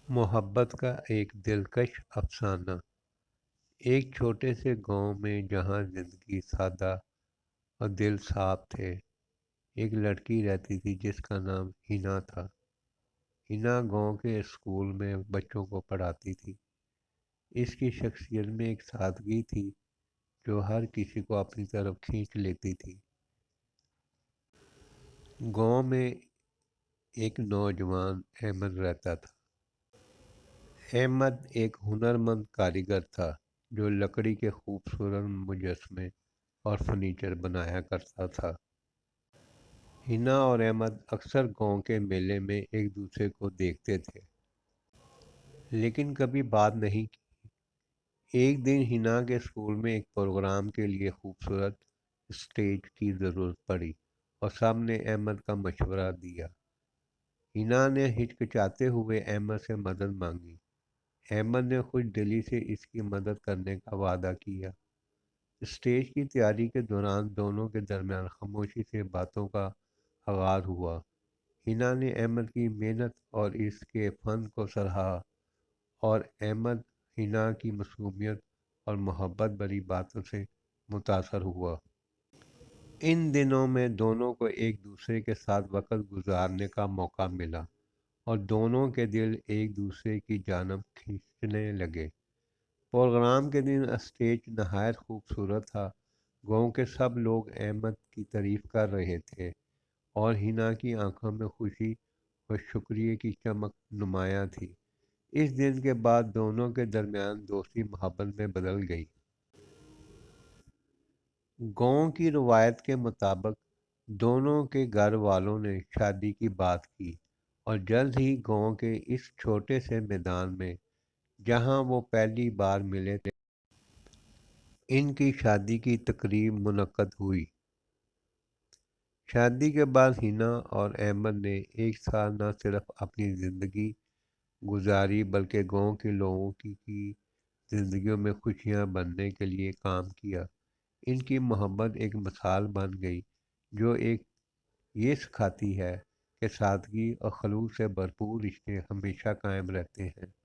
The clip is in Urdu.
محبت کا ایک دلکش افسانہ۔ ایک چھوٹے سے گاؤں میں جہاں زندگی سادہ اور دل صاف تھے، ایک لڑکی رہتی تھی جس کا نام ہینا تھا۔ ہینا گاؤں کے اسکول میں بچوں کو پڑھاتی تھی۔ اس کی شخصیت میں ایک سادگی تھی جو ہر کسی کو اپنی طرف کھینچ لیتی تھی۔ گاؤں میں ایک نوجوان احمد رہتا تھا۔ احمد ایک ہنرمند کاریگر تھا جو لکڑی کے خوبصورت مجسمے اور فرنیچر بنایا کرتا تھا۔ ہینا اور احمد اکثر گاؤں کے میلے میں ایک دوسرے کو دیکھتے تھے، لیکن کبھی بات نہیں کی۔ ایک دن ہینا کے اسکول میں ایک پروگرام کے لیے خوبصورت اسٹیج کی ضرورت پڑی اور سب نے احمد کا مشورہ دیا۔ ہینا نے ہچکچاتے ہوئے احمد سے مدد مانگی۔ احمد نے خوش دلی سے اس کی مدد کرنے کا وعدہ کیا۔ اسٹیج کی تیاری کے دوران دونوں کے درمیان خاموشی سے باتوں کا آغاز ہوا۔ ہینا نے احمد کی محنت اور اس کے فن کو سراہا اور احمد ہینا کی معصومیت اور محبت بھری باتوں سے متاثر ہوا۔ ان دنوں میں دونوں کو ایک دوسرے کے ساتھ وقت گزارنے کا موقع ملا اور دونوں کے دل ایک دوسرے کی جانب کھینچنے لگے۔ پروگرام کے دن اسٹیج نہایت خوبصورت تھا۔ گاؤں کے سب لوگ احمد کی تعریف کر رہے تھے اور ہینا کی آنکھوں میں خوشی اور شکریہ کی چمک نمایاں تھی۔ اس دن کے بعد دونوں کے درمیان دوستی محبت میں بدل گئی۔ گاؤں کی روایت کے مطابق دونوں کے گھر والوں نے شادی کی بات کی اور جلد ہی گاؤں کے اس چھوٹے سے میدان میں جہاں وہ پہلی بار ملے تھے، ان کی شادی کی تقریب منعقد ہوئی۔ شادی کے بعد ہینا اور احمد نے ایک ساتھ نہ صرف اپنی زندگی گزاری بلکہ گاؤں کے لوگوں کی زندگیوں میں خوشیاں بننے کے لیے کام کیا۔ ان کی محبت ایک مثال بن گئی جو یہ سکھاتی ہے کہ سادگی اور خلوص سے بھرپور رشتے ہمیشہ قائم رہتے ہیں۔